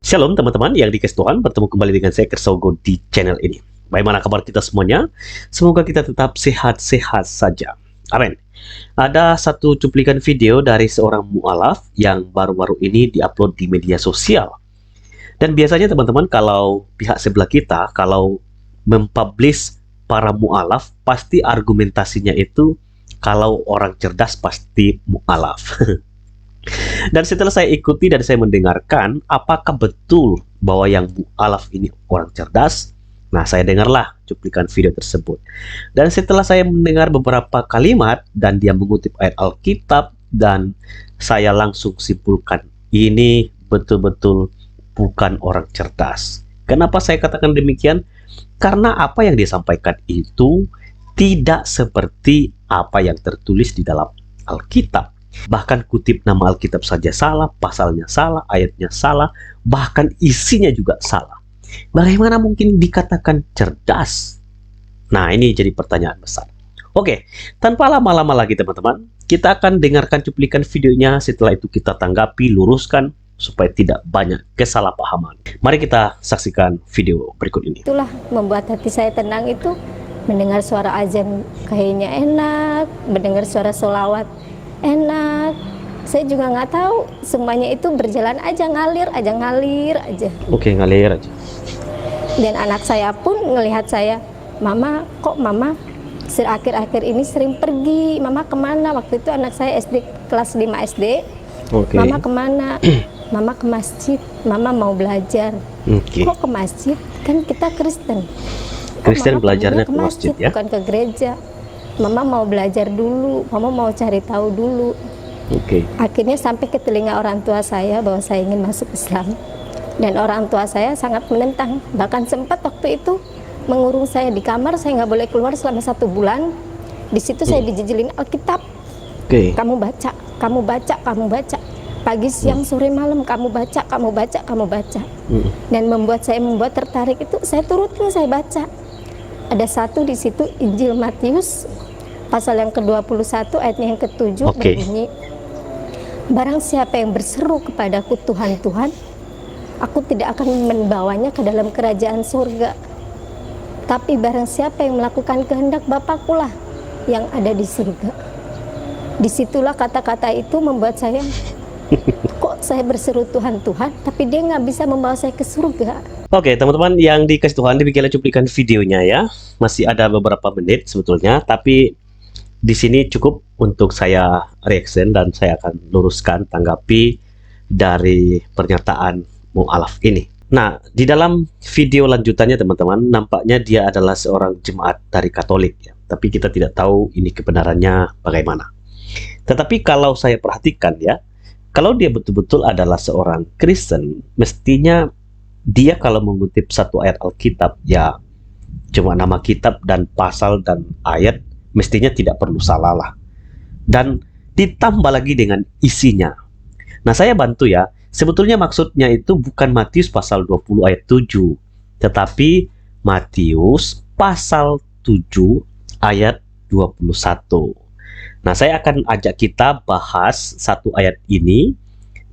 Shalom teman-teman yang dikasih Tuhan, bertemu kembali dengan saya Kersogo di channel ini. Bagaimana kabar kita semuanya? Semoga kita tetap sehat-sehat saja. Amin. Ada satu cuplikan video dari seorang mu'alaf yang baru-baru ini diupload di media sosial. Dan biasanya teman-teman, kalau pihak sebelah kita, kalau mempublish para mu'alaf, pasti argumentasinya itu kalau orang cerdas pasti mu'alaf. Dan setelah saya ikuti dan saya mendengarkan, apakah betul bahwa yang mu'alaf ini orang cerdas? Nah, saya dengarlah cuplikan video tersebut. Dan setelah saya mendengar beberapa kalimat dan dia mengutip ayat Alkitab, dan saya langsung simpulkan, ini betul-betul bukan orang cerdas. Kenapa saya katakan demikian? Karena apa yang dia sampaikan itu tidak seperti apa yang tertulis di dalam Alkitab. Bahkan kutip nama Alkitab saja salah, pasalnya salah, ayatnya salah, bahkan isinya juga salah. Bagaimana mungkin dikatakan cerdas? Nah, ini jadi pertanyaan besar. Oke, tanpa lama-lama lagi teman-teman, kita akan dengarkan cuplikan videonya. Setelah itu kita tanggapi, luruskan, supaya tidak banyak kesalahpahaman. Mari kita saksikan video berikut ini. Itulah membuat hati saya tenang itu, mendengar suara azan kayaknya enak, mendengar suara sholawat enak. Saya juga nggak tahu, semuanya itu berjalan aja, ngalir aja. Oke, ngalir aja. Dan anak saya pun ngelihat saya, mama akhir-akhir ini sering pergi, mama kemana? Waktu itu anak saya SD kelas 5 SD. Oke. Mama kemana? Mama ke masjid, mama mau belajar. Oke. Kok ke masjid? Kan kita Kristen. Kristen belajarnya ke masjid ya? Bukan ke gereja. Mama mau belajar dulu, mama mau cari tahu dulu. Oke. Akhirnya sampai ke telinga orang tua saya bahwa saya ingin masuk Islam. Dan orang tua saya sangat menentang. Bahkan sempat waktu itu mengurung saya di kamar, saya nggak boleh keluar selama 1 bulan. Di situ saya dijijilin Alkitab. Oke. Kamu baca, kamu baca, kamu baca. Pagi, siang, sore, malam, kamu baca, kamu baca, kamu baca. Dan membuat saya tertarik itu, saya turutin, saya baca. Ada satu di situ, Injil Matius, pasal yang ke-21, ayatnya yang ke-7, berbunyi, barang siapa yang berseru kepadaku Tuhan, Tuhan, aku tidak akan membawanya ke dalam kerajaan surga. Tapi barang siapa yang melakukan kehendak Bapakku lah yang ada di surga. Disitulah kata-kata itu membuat saya, kok saya berseru Tuhan, Tuhan, tapi dia nggak bisa membawa saya ke surga. Oke, teman-teman yang dikasih Tuhan, demikianlah cuplikan videonya ya. Masih ada beberapa menit sebetulnya, tapi di sini cukup untuk saya reaction dan saya akan luruskan, tanggapi dari pernyataan mu'alaf ini. Nah, di dalam video lanjutannya teman-teman, nampaknya dia adalah seorang jemaat dari Katolik ya. Tapi kita tidak tahu ini kebenarannya bagaimana. Tetapi kalau saya perhatikan ya, kalau dia betul-betul adalah seorang Kristen, mestinya dia kalau mengutip satu ayat Alkitab, ya cuma nama kitab dan pasal dan ayat, mestinya tidak perlu salah lah. Dan ditambah lagi dengan isinya. Nah, saya bantu ya, sebetulnya maksudnya itu bukan Matius pasal 20 ayat 7, tetapi Matius pasal 7 ayat 21. Nah, saya akan ajak kita bahas satu ayat ini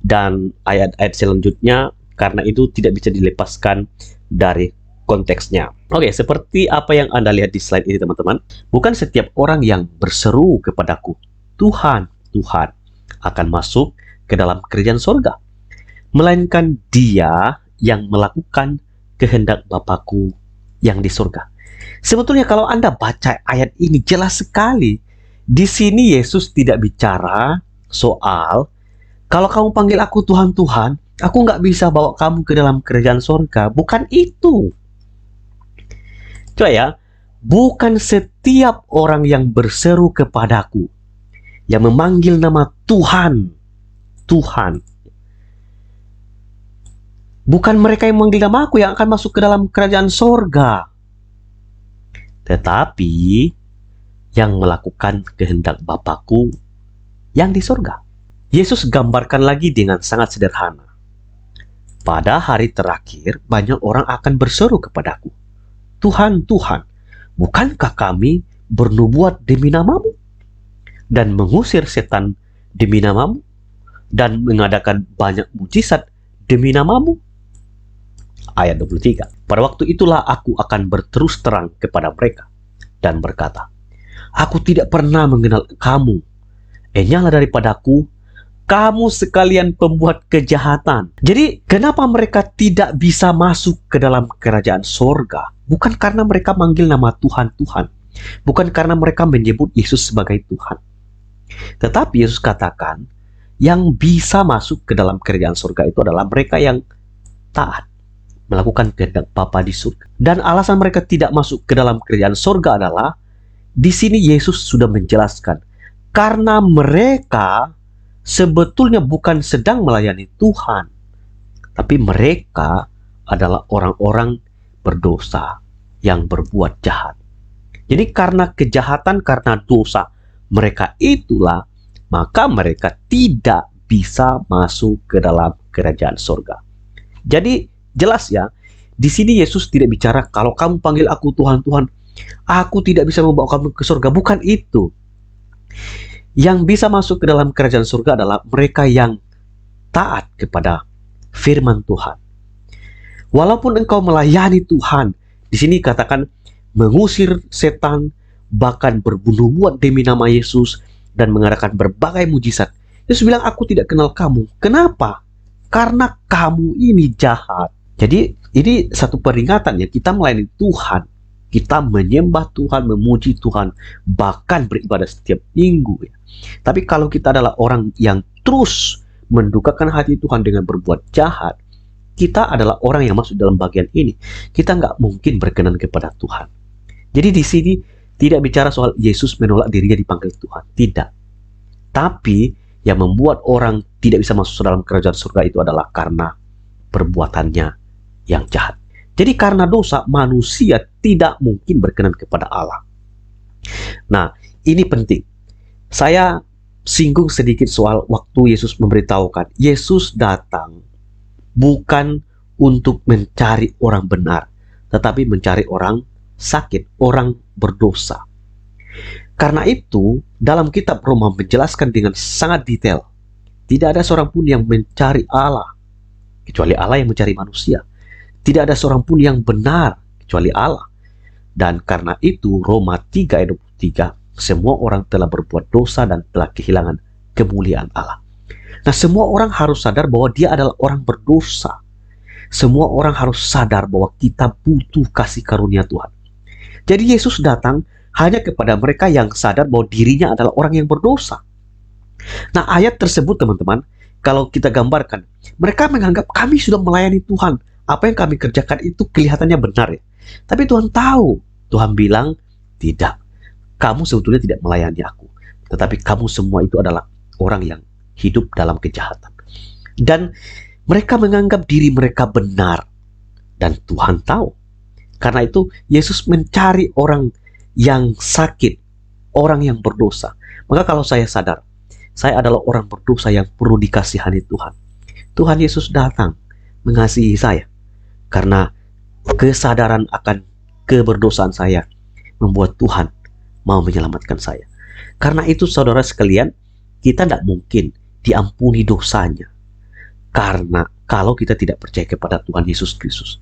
dan ayat-ayat selanjutnya, karena itu tidak bisa dilepaskan dari konteksnya. Oke, seperti apa yang Anda lihat di slide ini teman-teman, bukan setiap orang yang berseru kepadaku, Tuhan, Tuhan, akan masuk ke dalam kerajaan surga, melainkan dia yang melakukan kehendak Bapakku yang di surga. Sebetulnya kalau Anda baca ayat ini jelas sekali, di sini Yesus tidak bicara soal kalau kamu panggil aku Tuhan, Tuhan, aku nggak bisa bawa kamu ke dalam kerajaan surga. Bukan itu. Coba ya, bukan setiap orang yang berseru kepadaku, yang memanggil nama Tuhan, Tuhan. Bukan mereka yang memanggil nama aku yang akan masuk ke dalam kerajaan surga. Tetapi yang melakukan kehendak Bapakku yang di surga. Yesus gambarkan lagi dengan sangat sederhana. Pada hari terakhir, banyak orang akan berseru kepadaku, Tuhan, Tuhan, bukankah kami bernubuat demi namamu? Dan mengusir setan demi namamu? Dan mengadakan banyak mujizat demi namamu? Ayat 23. Pada waktu itulah aku akan berterus terang kepada mereka dan berkata, aku tidak pernah mengenal kamu. Enyahlah daripadaku, kamu sekalian pembuat kejahatan. Jadi kenapa mereka tidak bisa masuk ke dalam kerajaan sorga? Bukan karena mereka manggil nama Tuhan, Tuhan. Bukan karena mereka menyebut Yesus sebagai Tuhan. Tetapi Yesus katakan, yang bisa masuk ke dalam kerajaan sorga itu adalah mereka yang taat, melakukan kehendak Bapa di surga. Dan alasan mereka tidak masuk ke dalam kerajaan sorga adalah, di sini Yesus sudah menjelaskan, karena mereka sebetulnya bukan sedang melayani Tuhan, tapi mereka adalah orang-orang berdosa yang berbuat jahat. Jadi karena kejahatan, karena dosa mereka itulah, maka mereka tidak bisa masuk ke dalam kerajaan sorga. Jadi jelas ya, di sini Yesus tidak bicara kalau kamu panggil aku Tuhan, Tuhan, aku tidak bisa membawa kamu ke sorga. Bukan itu. Yang bisa masuk ke dalam kerajaan surga adalah mereka yang taat kepada firman Tuhan. Walaupun engkau melayani Tuhan, di sini katakan mengusir setan, bahkan berbunuh buat demi nama Yesus, dan mengadakan berbagai mujizat. Yesus bilang, aku tidak kenal kamu. Kenapa? Karena kamu ini jahat. Jadi ini satu peringatan ya, kita melayani Tuhan, kita menyembah Tuhan, memuji Tuhan, bahkan beribadah setiap minggu ya. Tapi kalau kita adalah orang yang terus mendukakan hati Tuhan dengan berbuat jahat, kita adalah orang yang masuk dalam bagian ini. Kita nggak mungkin berkenan kepada Tuhan. Jadi di sini tidak bicara soal Yesus menolak dirinya dipanggil Tuhan. Tidak. Tapi yang membuat orang tidak bisa masuk dalam kerajaan surga itu adalah karena perbuatannya yang jahat. Jadi karena dosa, manusia tidak mungkin berkenan kepada Allah. Nah, ini penting. Saya singgung sedikit soal waktu Yesus memberitahukan. Yesus datang bukan untuk mencari orang benar, tetapi mencari orang sakit, orang berdosa. Karena itu, dalam kitab Roma menjelaskan dengan sangat detail. Tidak ada seorang pun yang mencari Allah, kecuali Allah yang mencari manusia. Tidak ada seorang pun yang benar kecuali Allah. Dan karena itu Roma 3 ayat 23, semua orang telah berbuat dosa dan telah kehilangan kemuliaan Allah. Nah, semua orang harus sadar bahwa dia adalah orang berdosa. Semua orang harus sadar bahwa kita butuh kasih karunia Tuhan. Jadi Yesus datang hanya kepada mereka yang sadar bahwa dirinya adalah orang yang berdosa. Nah, ayat tersebut teman-teman, kalau kita gambarkan, mereka menganggap kami sudah melayani Tuhan. Apa yang kami kerjakan itu kelihatannya benar ya. Tapi Tuhan tahu. Tuhan bilang, tidak. Kamu sebetulnya tidak melayani aku. Tetapi kamu semua itu adalah orang yang hidup dalam kejahatan. Dan mereka menganggap diri mereka benar. Dan Tuhan tahu. Karena itu Yesus mencari orang yang sakit. Orang yang berdosa. Maka kalau saya sadar, saya adalah orang berdosa yang perlu dikasihani Tuhan. Tuhan Yesus datang mengasihi saya. Karena kesadaran akan keberdosaan saya membuat Tuhan mau menyelamatkan saya. Karena itu saudara sekalian, kita tidak mungkin diampuni dosanya. Karena kalau kita tidak percaya kepada Tuhan Yesus Kristus.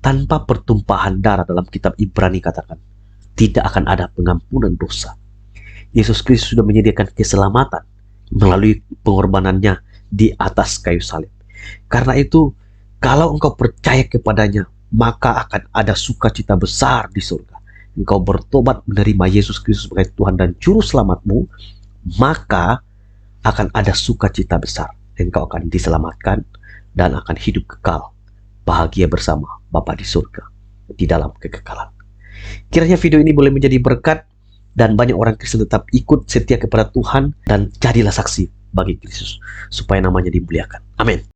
Tanpa pertumpahan darah, dalam kitab Ibrani katakan, tidak akan ada pengampunan dosa. Yesus Kristus sudah menyediakan keselamatan melalui pengorbanannya di atas kayu salib. Karena itu, kalau engkau percaya kepadanya, maka akan ada sukacita besar di surga. Engkau bertobat menerima Yesus Kristus sebagai Tuhan dan Juru Selamatmu, maka akan ada sukacita besar. Engkau akan diselamatkan dan akan hidup kekal, bahagia bersama Bapa di surga, di dalam kekekalan. Kiranya video ini boleh menjadi berkat dan banyak orang Kristen tetap ikut setia kepada Tuhan dan jadilah saksi bagi Kristus supaya namanya dimuliakan. Amin.